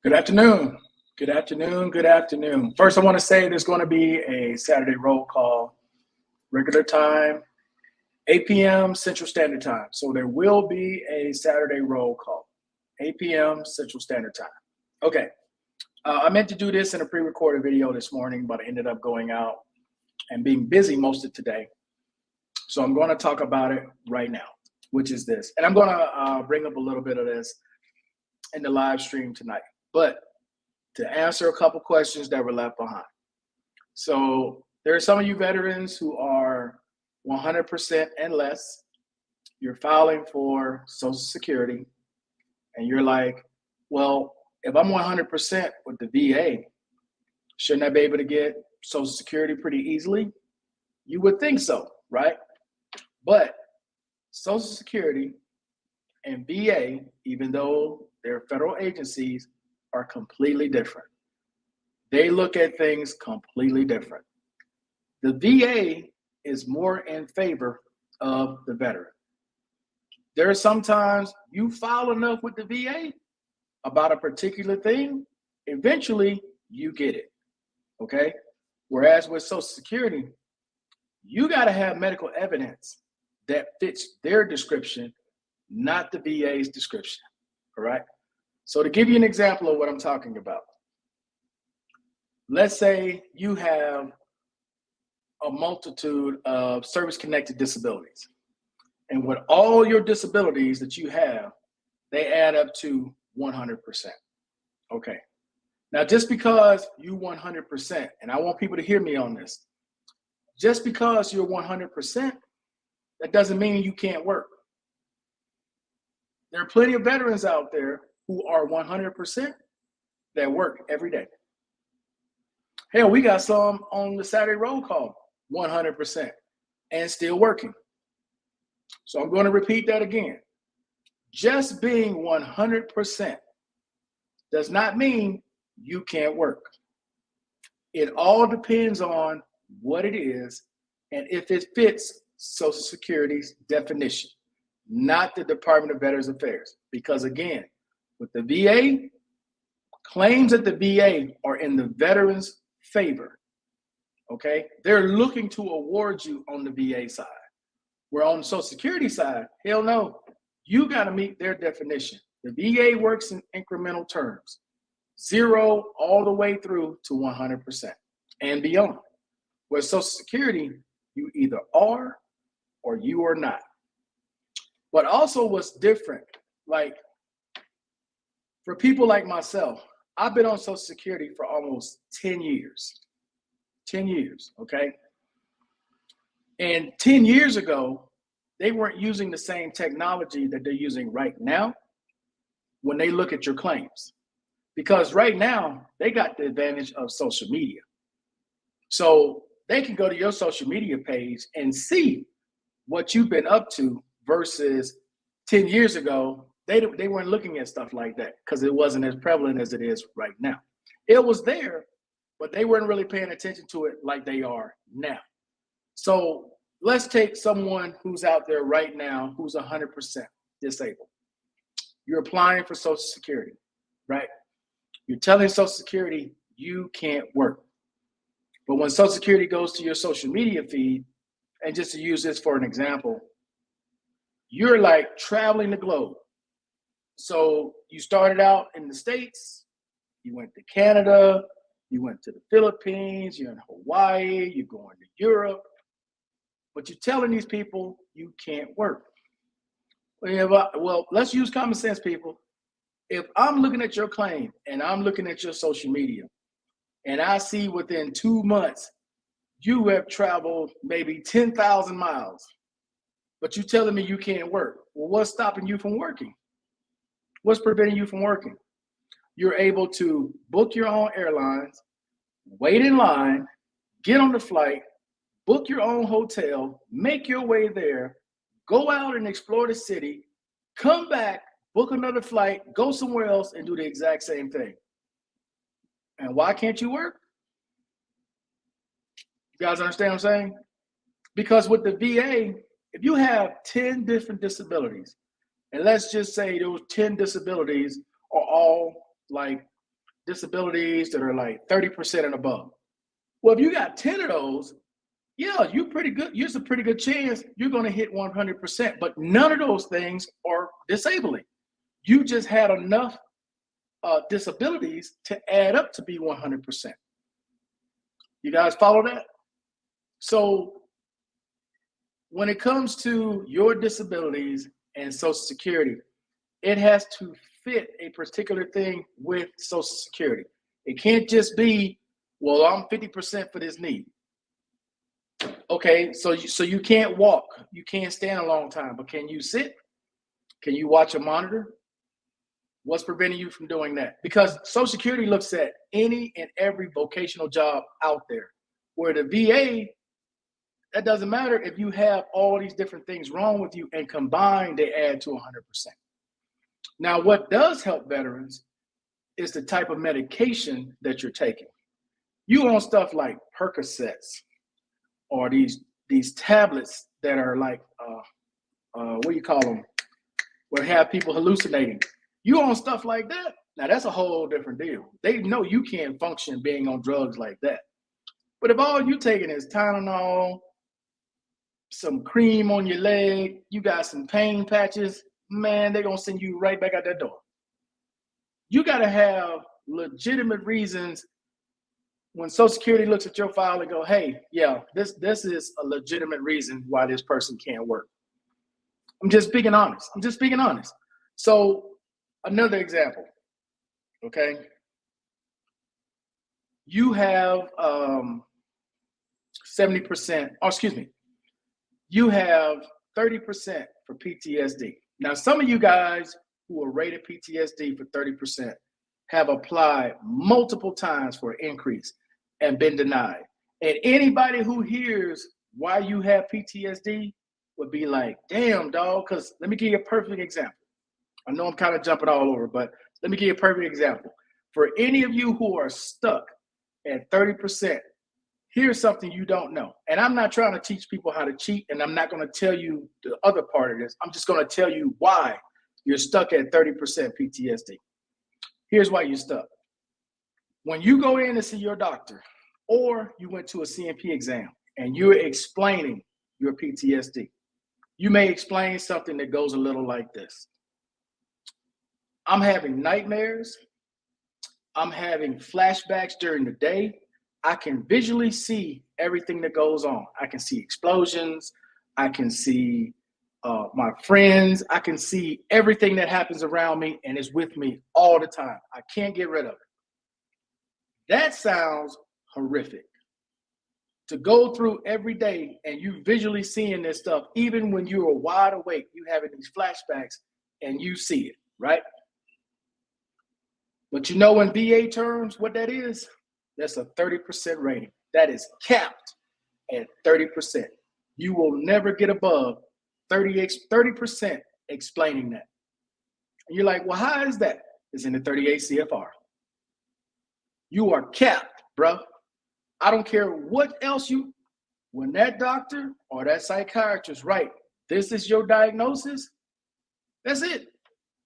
Good afternoon. Good afternoon. Good afternoon. First, I want to say there's going to be a Saturday roll call, regular time, 8 p.m. Central Standard Time. So there will be a Saturday roll call, 8 p.m. Central Standard Time. Okay. I meant to do this in a pre-recorded video this morning, but I ended up going out and being busy most of today. So I'm going to talk about it right now, which is this. And I'm going to bring up a little bit of this in the live stream tonight. But to answer a couple questions that were left behind. So there are some of you veterans who are 100% and less. You're filing for Social Security, and you're like, well, if I'm 100% with the VA, shouldn't I be able to get Social Security pretty easily? You would think so, right? But Social Security and VA, even though they're federal agencies, are completely different. They look at things completely different. The VA is more in favor of the veteran. There are sometimes you file enough with the VA about a particular thing, eventually you get it, okay? Whereas with Social Security, you got to have medical evidence that fits their description, not the VA's description, all right? So to give you an example of what I'm talking about, let's say you have a multitude of service-connected disabilities. And with all your disabilities that you have, they add up to 100%. Okay. Now, just because you 100%, and I want people to hear me on this, just because you're 100%, that doesn't mean you can't work. There are plenty of veterans out there who are 100% that work every day. Hell, we got some on the Saturday roll call, 100% and still working. So I'm going to repeat that again. Just being 100% does not mean you can't work. It all depends on what it is and if it fits Social Security's definition, not the Department of Veterans Affairs. Because again, with the VA, claims that the VA are in the veteran's favor, okay? They're looking to award you on the VA side. Where on the Social Security side, hell no, you got to meet their definition. The VA works in incremental terms, 0 all the way through to 100% and beyond. Where Social Security, you either are or you are not. But also what's different, like for people like myself, I've been on Social Security for almost 10 years. 10 years, okay? And 10 years ago, they weren't using the same technology that they're using right now when they look at your claims. Because right now, they got the advantage of social media. So they can go to your social media page and see what you've been up to versus 10 years ago, they weren't looking at stuff like that because it wasn't as prevalent as it is right now. It was there, but they weren't really paying attention to it like they are now. So let's take someone who's out there right now who's 100% disabled. You're applying for Social Security, right? You're telling Social Security you can't work. But when Social Security goes to your social media feed, and just to use this for an example, you're like traveling the globe. So you started out in the States, you went to Canada, you went to the Philippines, you're in Hawaii, you're going to Europe, but you're telling these people you can't work. Well, let's use common sense, people. If I'm looking at your claim and I'm looking at your social media, and I see within 2 months you have traveled maybe 10,000 miles, but you're telling me you can't work. Well, what's stopping you from working? What's preventing you from working? You're able to book your own airlines, wait in line, get on the flight, book your own hotel, make your way there, go out and explore the city, come back, book another flight, go somewhere else and do the exact same thing. And why can't you work? You guys understand what I'm saying? Because with the VA, if you have 10 different disabilities, and let's just say those 10 disabilities are all like disabilities that are like 30% and above. Well, if you got 10 of those, yeah, you're pretty good. There's a pretty good chance you're going to hit 100%. But none of those things are disabling. You just had enough disabilities to add up to be 100%. You guys follow that? So when it comes to your disabilities and Social Security, it has to fit a particular thing with Social Security. It can't just be, well, I'm 50% for this knee. Okay, so you can't walk, you can't stand a long time, but can you sit? Can you watch a monitor? What's preventing you from doing that? Because Social Security looks at any and every vocational job out there. Where the VA, that doesn't matter if you have all these different things wrong with you, and combined they add to 100%. Now, what does help veterans is the type of medication that you're taking. You on stuff like Percocets, or these tablets that are like, what do you call them, where have people hallucinating. You on stuff like that, now that's a whole different deal. They know you can't function being on drugs like that. But if all you taking is Tylenol, some cream on your leg, you got some pain patches, man, they're going to send you right back out that door. You got to have legitimate reasons. When Social Security looks at your file and go, hey, yeah, this is a legitimate reason why this person can't work. I'm just being honest. So another example, okay? You have 70%, you have 30% for PTSD. Now, some of you guys who are rated PTSD for 30% have applied multiple times for an increase and been denied. And anybody who hears why you have PTSD would be like, damn, dog, because let me give you a perfect example. I know I'm kind of jumping all over, but let me give you a perfect example. For any of you who are stuck at 30%, here's something you don't know. And I'm not trying to teach people how to cheat, and I'm not going to tell you the other part of this. I'm just going to tell you why you're stuck at 30% PTSD. Here's why you're stuck. When you go in to see your doctor, or you went to a CMP exam and you're explaining your PTSD, you may explain something that goes a little like this. I'm having nightmares. I'm having flashbacks during the day. I can visually see everything that goes on. I can see explosions. I can see my friends. I can see everything that happens around me and is with me all the time. I can't get rid of it. That sounds horrific. To go through every day and you visually seeing this stuff, even when you are wide awake, you having these flashbacks and you see it, right? But you know in VA terms what that is? That's a 30% rating. That is capped at 30%. You will never get above 30% explaining that. And you're like, well, how is that? It's in the 38 CFR. You are capped, bro. I don't care what else when that doctor or that psychiatrist write, this is your diagnosis, that's it.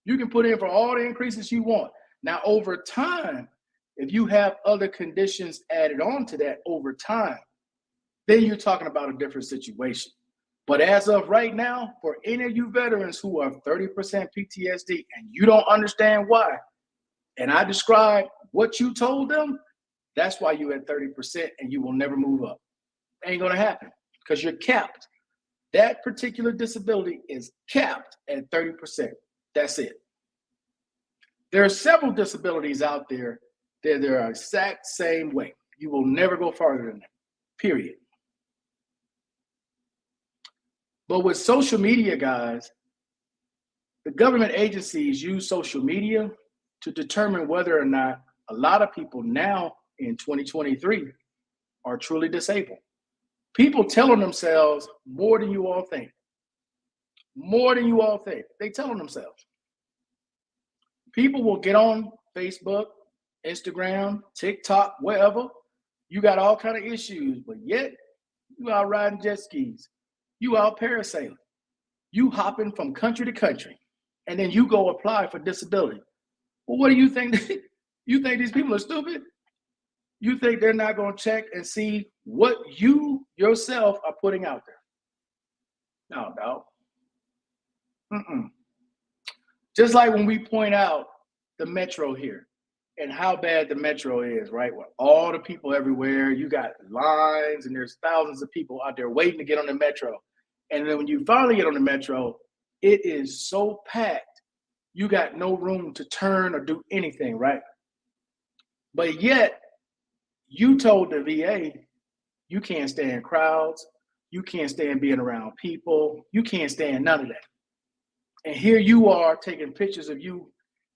You can put in for all the increases you want. Now, over time, if you have other conditions added on to that over time, then you're talking about a different situation. But as of right now, for any of you veterans who are 30% PTSD and you don't understand why, and I describe what you told them, that's why you're at 30% and you will never move up. Ain't gonna happen because you're capped. That particular disability is capped at 30%. That's it. There are several disabilities out there that are exact same way. You will never go farther than that, period. But with social media, guys, the government agencies use social media to determine whether or not a lot of people now in 2023 are truly disabled. People telling themselves more than you all think. More than you all think. They telling themselves. People will get on Facebook, Instagram, TikTok, wherever. You got all kind of issues, but yet you out riding jet skis. You out parasailing. You hopping from country to country. And then you go apply for disability. Well, what do you think? You think these people are stupid? You think they're not going to check and see what you yourself are putting out there? No, dog. Just like when we point out the metro here and how bad the metro is, right? With all the people everywhere, you got lines and there's thousands of people out there waiting to get on the metro. And then when you finally get on the metro, it is so packed, you got no room to turn or do anything, right? But yet, you told the VA you can't stand crowds, you can't stand being around people, you can't stand none of that. And here you are taking pictures of you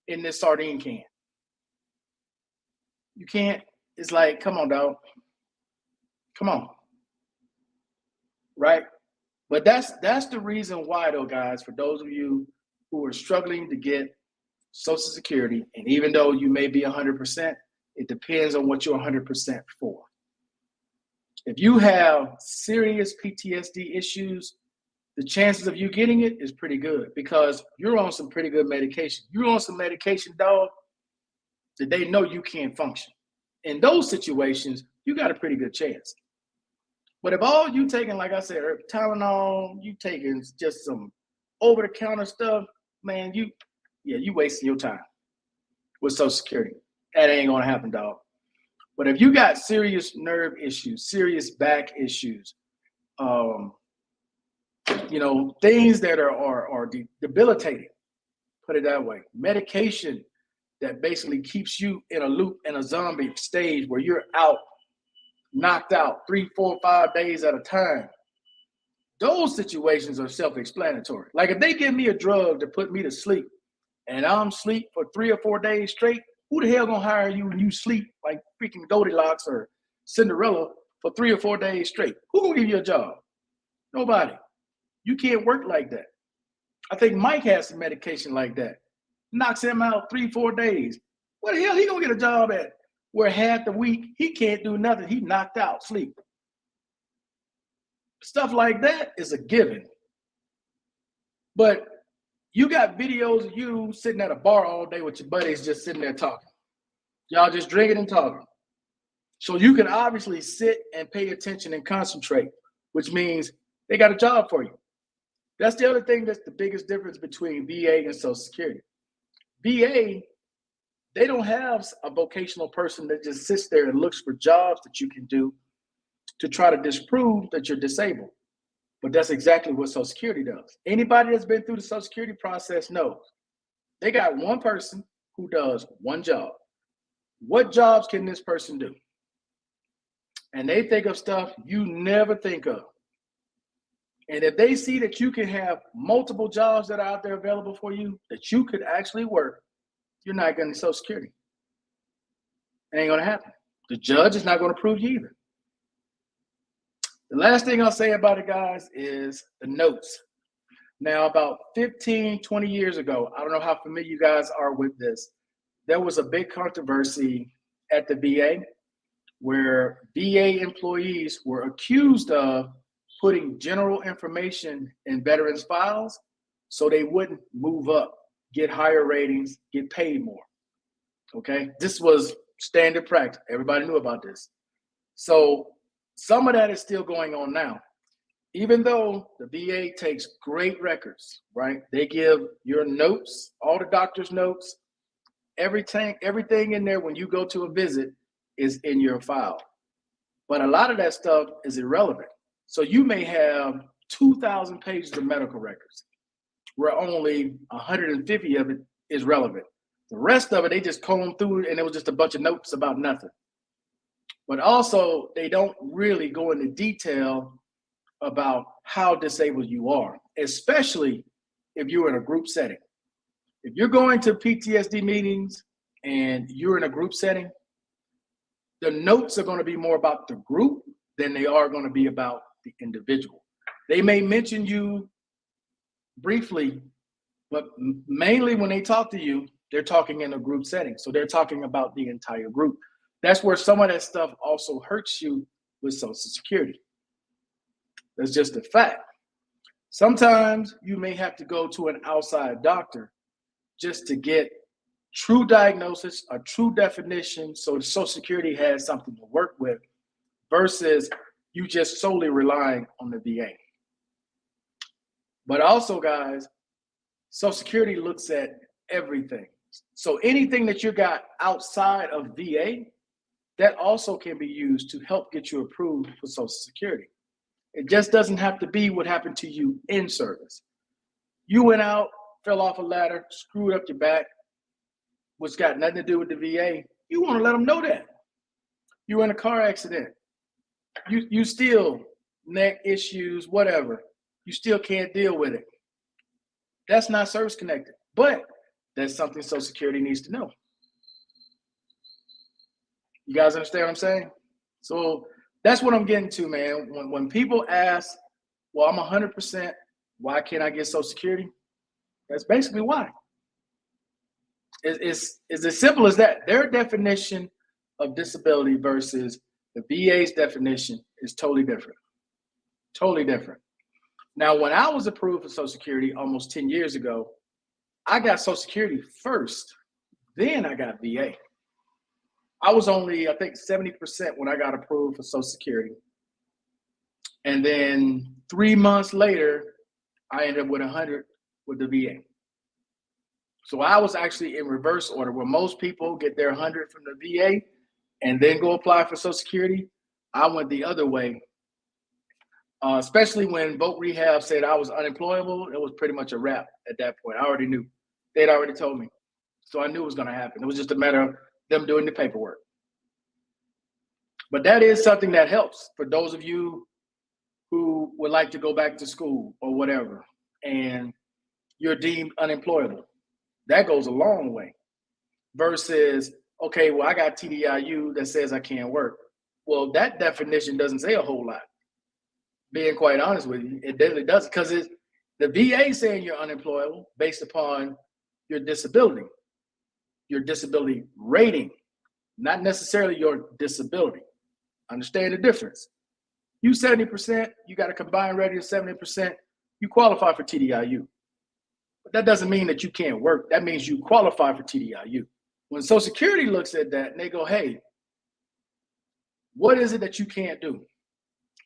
in this sardine can. You can't, it's like, come on, dog. Come on. Right? But that's the reason why, though, guys, for those of you who are struggling to get Social Security, and even though you may be 100%, it depends on what you're 100% for. If you have serious PTSD issues, the chances of you getting it is pretty good because you're on some pretty good medication. You're on some medication, dog, that they know you can't function. In those situations, you got a pretty good chance. But if all you taking, like I said, Tylenol, you taking just some over-the-counter stuff, man, you wasting your time with Social Security. That ain't gonna happen, dog. But if you got serious nerve issues, serious back issues, things that are debilitating, put it that way, medication that basically keeps you in a loop, in a zombie stage where you're out, knocked out 3, 4, 5 days at a time. Those situations are self-explanatory. Like if they give me a drug to put me to sleep and I'm asleep for 3 or 4 days straight, who the hell gonna hire you when you sleep like freaking Goldilocks or Cinderella for 3 or 4 days straight? Who gonna give you a job? Nobody. You can't work like that. I think Mike has some medication like that. Knocks him out 3, 4 days. What the hell he gonna get a job at? Where half the week he can't do nothing. He knocked out, sleep. Stuff like that is a given. But you got videos of you sitting at a bar all day with your buddies just sitting there talking. Y'all just drinking and talking. So you can obviously sit and pay attention and concentrate, which means they got a job for you. That's the other thing that's the biggest difference between VA and Social Security. VA, they don't have a vocational person that just sits there and looks for jobs that you can do to try to disprove that you're disabled. But that's exactly what Social Security does. Anybody that's been through the Social Security process knows they got one person who does one job. What jobs can this person do? And they think of stuff you never think of. And if they see that you can have multiple jobs that are out there available for you, that you could actually work, you're not getting Social Security. It ain't going to happen. The judge is not going to approve you either. The last thing I'll say about it, guys, is the notes. Now, about 15, 20 years ago, I don't know how familiar you guys are with this, there was a big controversy at the VA where VA employees were accused of putting general information in veterans' files so they wouldn't move up, get higher ratings, get paid more. Okay? This was standard practice. Everybody knew about this. So some of that is still going on now. Even though the VA takes great records, right? They give your notes, all the doctor's notes, everything in there when you go to a visit is in your file. But a lot of that stuff is irrelevant. So you may have 2,000 pages of medical records where only 150 of it is relevant. The rest of it, they just combed through it and it was just a bunch of notes about nothing. But also, they don't really go into detail about how disabled you are, especially if you're in a group setting. If you're going to PTSD meetings and you're in a group setting, the notes are going to be more about the group than they are going to be about the individual. They may mention you briefly, but mainly when they talk to you, they're talking in a group setting. So they're talking about the entire group. That's where some of that stuff also hurts you with Social Security. That's just a fact. Sometimes you may have to go to an outside doctor just to get true diagnosis, a true definition, so the Social Security has something to work with versus you just solely relying on the VA. But also, guys, Social Security looks at everything. So anything that you got outside of VA, that also can be used to help get you approved for Social Security. It just doesn't have to be what happened to you in service. You went out, fell off a ladder, screwed up your back, which got nothing to do with the VA. You want to let them know that. You were in a car accident. You still neck issues, whatever. You still can't deal with it. That's not service connected, but that's something Social Security needs to know. You guys understand what I'm saying? So that's what I'm getting to, man. When people ask, well, I'm 100%, why can't I get Social Security? That's basically why. It's as simple as that. Their definition of disability versus the VA's definition is totally different. Totally different. Now, when I was approved for Social Security almost 10 years ago, I got Social Security first, then I got VA. I was only, I think, 70% when I got approved for Social Security. And then 3 months later, I ended up with 100 with the VA. So I was actually in reverse order, where most people get their 100 from the VA and then go apply for Social Security. I went the other way. Especially when Voc Rehab said I was unemployable, it was pretty much a wrap at that point. I already knew. They'd already told me. So I knew it was going to happen. It was just a matter of them doing the paperwork. But that is something that helps for those of you who would like to go back to school or whatever, and you're deemed unemployable. That goes a long way. Versus, okay, well, I got TDIU that says I can't work. Well, that definition doesn't say a whole lot. Being quite honest with you, it really doesn't, because it's the VA saying you're unemployable based upon your disability rating, not necessarily your disability. Understand the difference. You 70%, you got a combined rating of 70%, you qualify for TDIU. But that doesn't mean that you can't work. That means you qualify for TDIU. When Social Security looks at that and they go, hey, what is it that you can't do?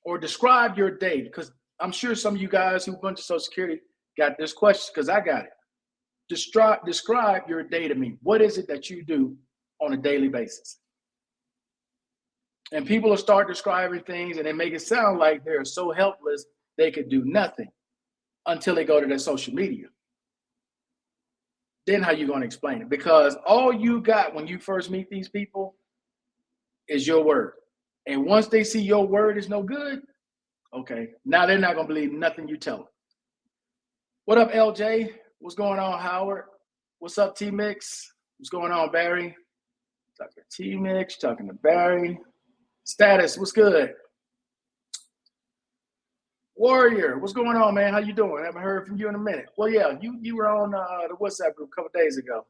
Or describe your day, because I'm sure some of you guys who went to Social Security got this question, because I got it. Describe your day to me. What is it that you do on a daily basis? And people will start describing things and they make it sound like they're so helpless they could do nothing until they go to their social media. Then how you going to explain it? Because all you got when you first meet these people is your word. And once they see your word is no good, okay, now they're not going to believe nothing you tell them. What up, LJ? What's going on, Howard? What's up, T-Mix? What's going on, Barry? Talking to T-Mix, talking to Barry. Status, what's good? Warrior, what's going on, man? How you doing? I haven't heard from you in a minute. Well, yeah, you were on the WhatsApp group a couple days ago.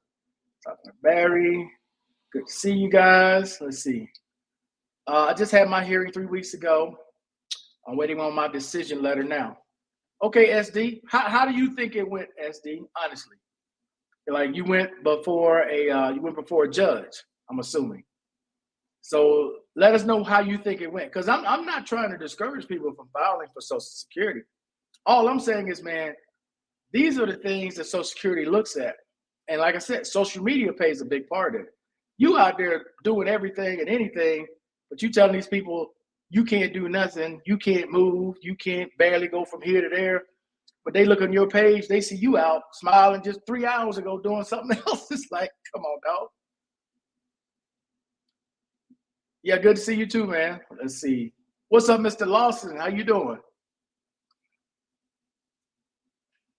Talking to Barry. Good to see you guys. Let's see. I just had my hearing 3 weeks ago. I'm waiting on my decision letter now. Okay, SD, how do you think it went, SD? Honestly, like you went before a judge, I'm assuming. So let us know how you think it went, because I'm not trying to discourage people from filing for Social Security. All I'm saying is, man, these are the things that Social Security looks at, and like I said, social media plays a big part of it. You out there doing everything and anything, but you telling these people you can't do nothing, you can't move, you can't barely go from here to there. But they look on your page, they see you out smiling just 3 hours ago doing something else. It's like, come on, dog. Yeah, good to see you too, man. Let's see. What's up, Mr. Lawson? How you doing?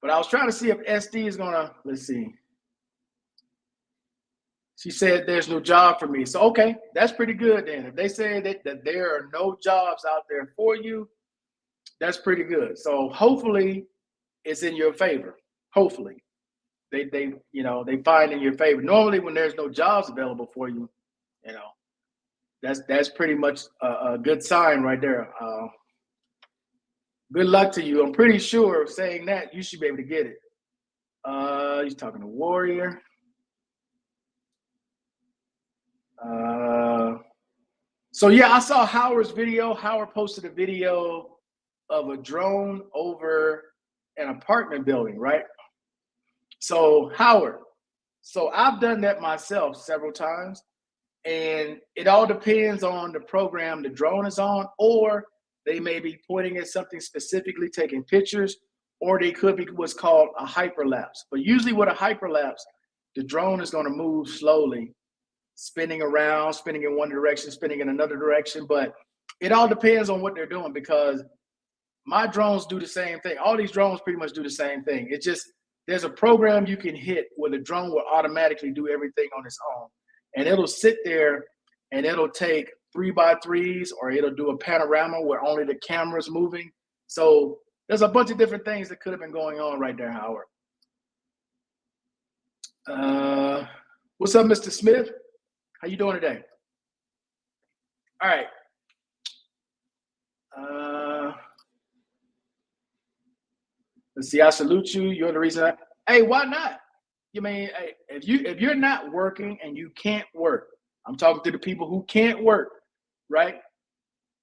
But I was trying to see if SD is gonna, let's see. She said there's no job for me. So, okay, that's pretty good then. If they say that there are no jobs out there for you, that's pretty good. So hopefully it's in your favor. Hopefully they find in your favor. Normally when there's no jobs available for you, that's pretty much a good sign right there. Good luck to you. I'm pretty sure saying that you should be able to get it. He's talking to Warrior. So yeah, I saw Howard's video. Howard posted a video of a drone over an apartment building, right? So Howard, so I've done that myself several times, and it all depends on the program the drone is on, or they may be pointing at something specifically, taking pictures, or they could be what's called a hyperlapse. But usually with a hyperlapse, the drone is going to move slowly, spinning around, spinning in one direction, spinning in another direction. But it all depends on what they're doing, because my drones do the same thing. All these drones pretty much do the same thing. It's just there's a program you can hit where the drone will automatically do everything on its own. And it'll sit there and it'll take 3x3s, or it'll do a panorama where only the camera's moving. So there's a bunch of different things that could have been going on right there, Howard. What's up, Mr. Smith? How you doing today? All right. Let's see. I salute you. You're the reason. Hey, why not? You mean, hey, if you're not working and you can't work, I'm talking to the people who can't work, right?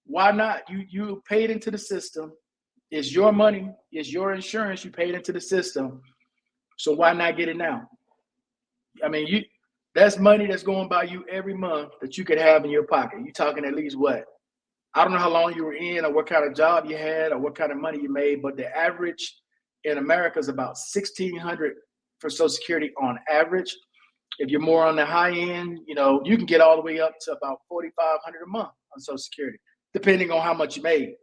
Why not? You paid into the system. It's your money. It's your insurance. You paid into the system. So why not get it now? I mean, that's money that's going by you every month that you could have in your pocket. You're talking at least what? I don't know how long you were in, or what kind of job you had, or what kind of money you made, but the average in America is about $1,600 for Social Security on average. If you're more on the high end, you can get all the way up to about $4,500 a month on Social Security, depending on how much you made,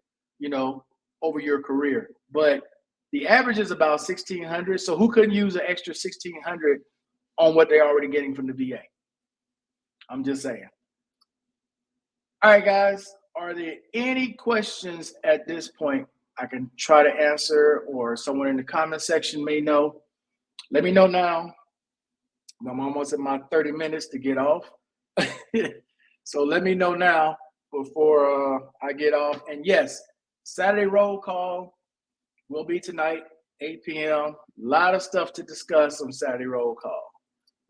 over your career. But the average is about $1,600. So who couldn't use an extra $1,600 on what they're already getting from the VA? I'm just saying. All right, guys, are there any questions at this point I can try to answer, or someone in the comment section may know? Let me know now. I'm almost at my 30 minutes to get off. So let me know now before I get off. And yes, Saturday roll call will be tonight, 8 p.m. A lot of stuff to discuss on Saturday roll call.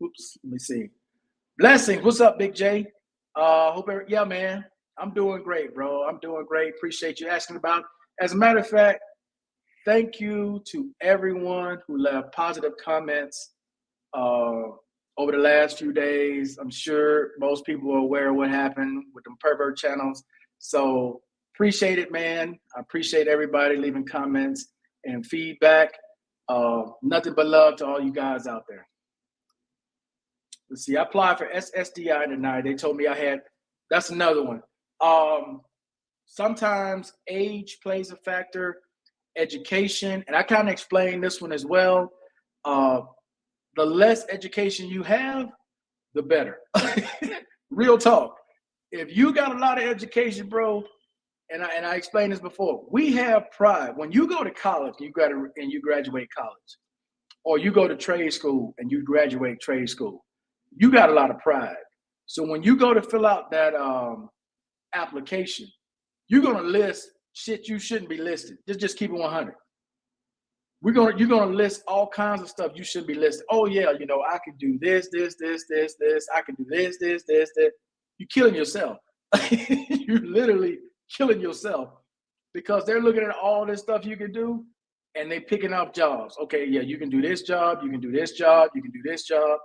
Oops, let me see. Blessings, what's up, Big J? Yeah, man, I'm doing great, bro. I'm doing great. Appreciate you asking about it. As a matter of fact, thank you to everyone who left positive comments over the last few days. I'm sure most people are aware of what happened with them pervert channels. So appreciate it, man. I appreciate everybody leaving comments and feedback. Nothing but love to all you guys out there. Let's see, I applied for SSDI tonight. They told me I had, that's another one. Sometimes age plays a factor, education, and I kind of explained this one as well. The less education you have, the better. Real talk. If you got a lot of education, bro, and I explained this before, we have pride. When you go to college and you graduate college, or you go to trade school and you graduate trade school, you got a lot of pride. So when you go to fill out that application, you're gonna list shit you shouldn't be listed. Just keep it 100. You're gonna list all kinds of stuff you shouldn't be listed. Oh yeah, I can do this. I can do this. You're killing yourself. You're literally killing yourself, because they're looking at all this stuff you can do, and they picking up jobs. Okay, yeah, you can do this job, you can do this job, you can do this job.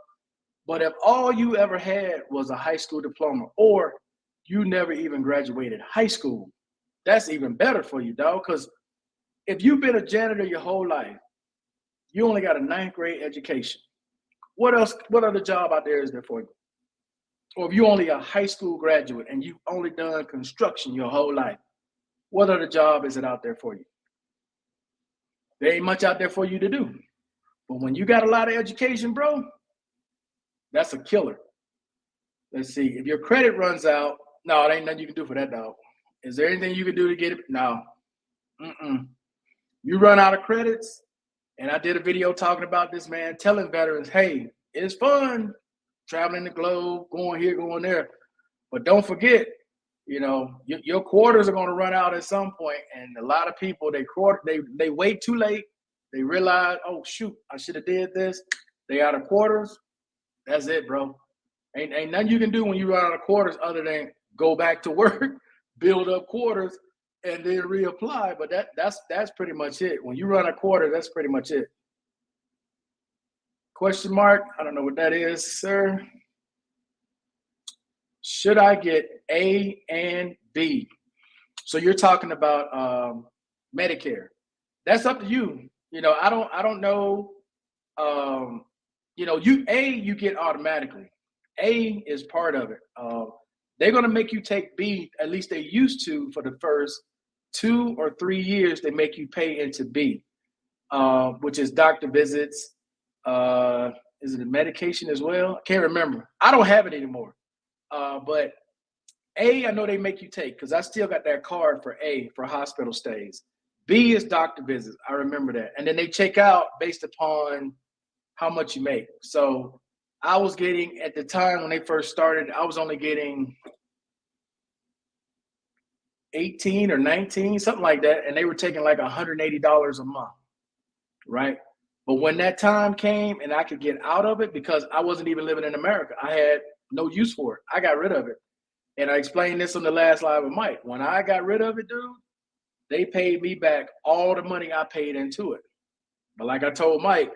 But if all you ever had was a high school diploma, or you never even graduated high school, that's even better for you, dog. Because if you've been a janitor your whole life, you only got a 9th grade education. What else? What other job out there is there for you? Or if you're only a high school graduate and you've only done construction your whole life, what other job is it out there for you? There ain't much out there for you to do. But when you got a lot of education, bro, that's a killer. Let's see. If your credit runs out, no, it ain't nothing you can do for that, dog. Is there anything you can do to get it? No. You run out of credits, and I did a video talking about this, man, telling veterans, hey, it's fun traveling the globe, going here, going there. But don't forget, your quarters are going to run out at some point, and a lot of people, they wait too late. They realize, oh, shoot, I should have did this. They out of quarters. That's it, bro. Ain't nothing you can do when you run out of quarters other than go back to work, build up quarters, and then reapply. But that's pretty much it. When you run a quarter, that's pretty much it. Question mark? I don't know what that is, sir. Should I get A and B? So you're talking about Medicare. That's up to you. I don't know. You get automatically. A is part of it. They're gonna make you take B. At least they used to for the first 2 or 3 years. They make you pay into B, which is doctor visits. Is it a medication as well? I can't remember. I don't have it anymore. But A, I know they make you take because I still got that card for A for hospital stays. B is doctor visits. I remember that. And then they check out based upon how much you make. So I was getting, at the time when they first started, I was only getting 18 or 19, something like that. And they were taking like $180 a month, right? But when that time came and I could get out of it, because I wasn't even living in America, I had no use for it. I got rid of it. And I explained this on the last live with Mike. When I got rid of it, dude, they paid me back all the money I paid into it. But like I told Mike,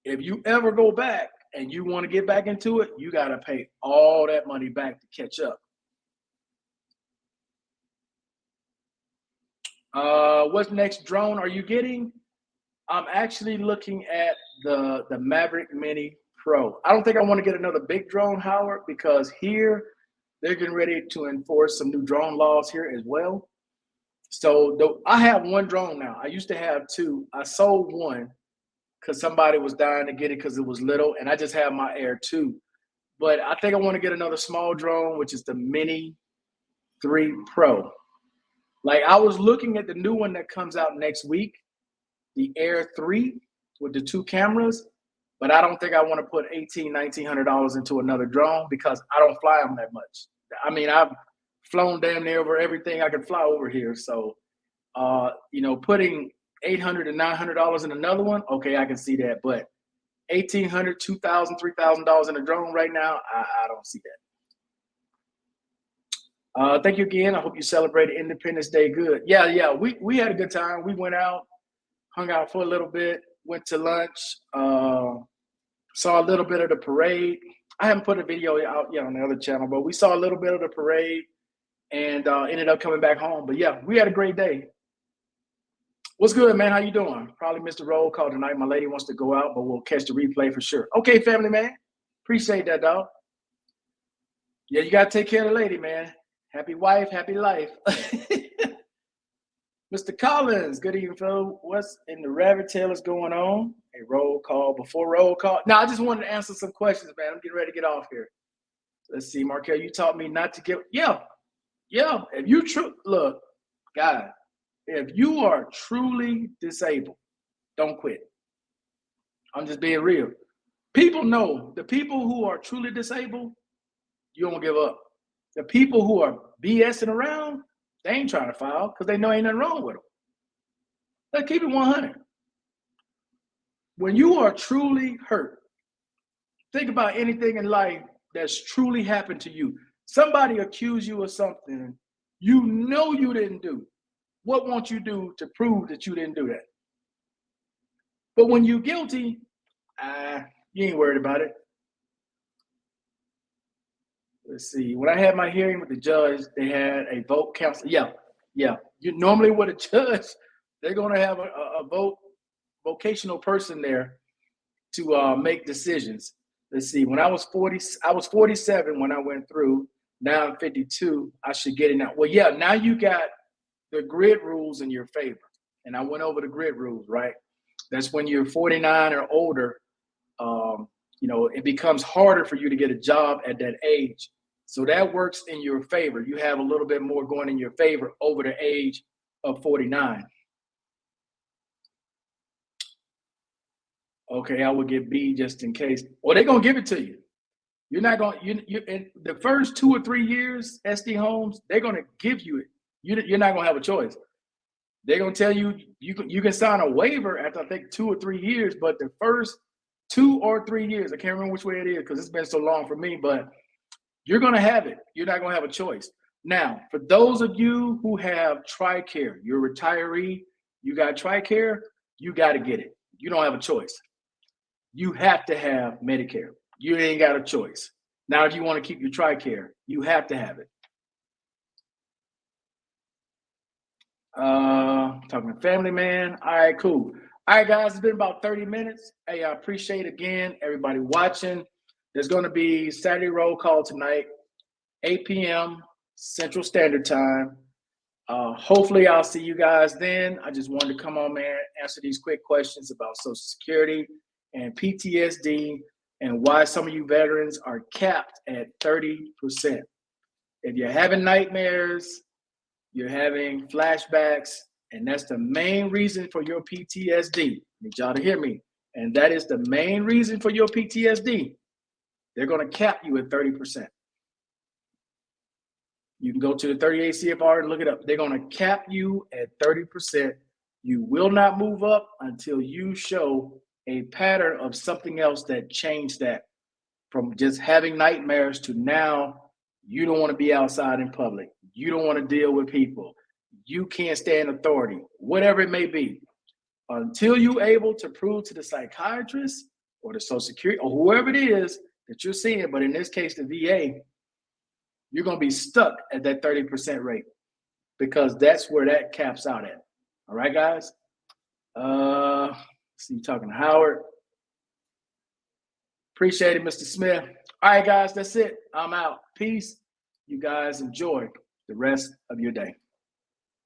if you ever go back and you want to get back into it, you got to pay all that money back to catch up. What next drone are you getting? I'm actually looking at the Maverick Mini Pro. I don't think I want to get another big drone, Howard, because here they're getting ready to enforce some new drone laws here as well. So I have one drone now. I used to have two. I sold one because somebody was dying to get it because it was little, and I just have my Air 2. But I think I want to get another small drone, which is the Mini 3 Pro. Like, I was looking at the new one that comes out next week, the Air 3 with the 2 cameras, but I don't think I want to put $1,900 into another drone because I don't fly them that much. I mean, I've flown damn near over everything I could fly over here. So, putting $800 to $900 in another one, okay, I can see that. But $1,800, $2,000, $3,000 in a drone right now, I don't see that. Thank you again. I hope you celebrated Independence Day good. Yeah, we had a good time. We went out, hung out for a little bit, went to lunch, saw a little bit of the parade. I haven't put a video out yet on the other channel, but we saw a little bit of the parade and ended up coming back home. But yeah, we had a great day. What's good, man? How you doing? Probably missed the roll call tonight. My lady wants to go out, but we'll catch the replay for sure. Okay, family, man. Appreciate that, dog. Yeah, you got to take care of the lady, man. Happy wife, happy life. Mr. Collins, good evening, fellow. What's in the rabbit tail is going on? A roll call before roll call. Now, I just wanted to answer some questions, man. I'm getting ready to get off here. Let's see, Markel, you taught me not to get, yeah. If you look, guys, if you are truly disabled, don't quit. I'm just being real. People know the people who are truly disabled, you don't give up. The people who are BSing around, they ain't trying to file because they know ain't nothing wrong with them. Let's keep it 100. When you are truly hurt, think about anything in life that's truly happened to you. Somebody accused you of something you know you didn't do. What won't you do to prove that you didn't do that? But when you're guilty, you ain't worried about it. Let's see. When I had my hearing with the judge, they had a vote council. Yeah. You normally with a judge, they're going to have a vocational person there to make decisions. Let's see. When I was 47 when I went through. Now I'm 52. I should get it now. Well, yeah. Now you got the grid rules in your favor, and I went over the grid rules. Right. That's when you're 49 or older. It becomes harder for you to get a job at that age. So that works in your favor. You have a little bit more going in your favor over the age of 49. Okay, I will get B just in case. Well, they're going to give it to you. You're not going to, in the first 2 or 3 years, SD Homes, they're going to give you it. You're not going to have a choice. They're going to tell you, you can sign a waiver after, I think, 2 or 3 years, but the first 2 or 3 years, I can't remember which way it is because it's been so long for me, but You're going to have it. You're not going to have a choice. Now, for those of you who have TRICARE, you're a retiree, you got TRICARE, you got to get it. You don't have a choice. You have to have Medicare. You ain't got a choice. Now, if you want to keep your TRICARE, you have to have it. Talking to family, man. All right, cool. All right, guys, it's been about 30 minutes. Hey, I appreciate again everybody watching. There's going to be Saturday roll call tonight, 8 p.m. Central Standard Time. Hopefully, I'll see you guys then. I just wanted to come on, man, answer these quick questions about Social Security and PTSD and why some of you veterans are capped at 30%. If you're having nightmares, you're having flashbacks, and that's the main reason for your PTSD. I need y'all to hear me. And that is the main reason for your PTSD. They're going to cap you at 30%. You can go to the 38 CFR and look it up. They're going to cap you at 30%. You will not move up until you show a pattern of something else that changed that from just having nightmares to now you don't want to be outside in public. You don't want to deal with people. You can't stand authority, whatever it may be. Until you're able to prove to the psychiatrist or the Social Security or whoever it is that you're seeing, but in this case, the VA, you're going to be stuck at that 30% rate because that's where that caps out at. All right, guys? See you talking to Howard. Appreciate it, Mr. Smith. All right, guys, that's it. I'm out. Peace. You guys enjoy the rest of your day.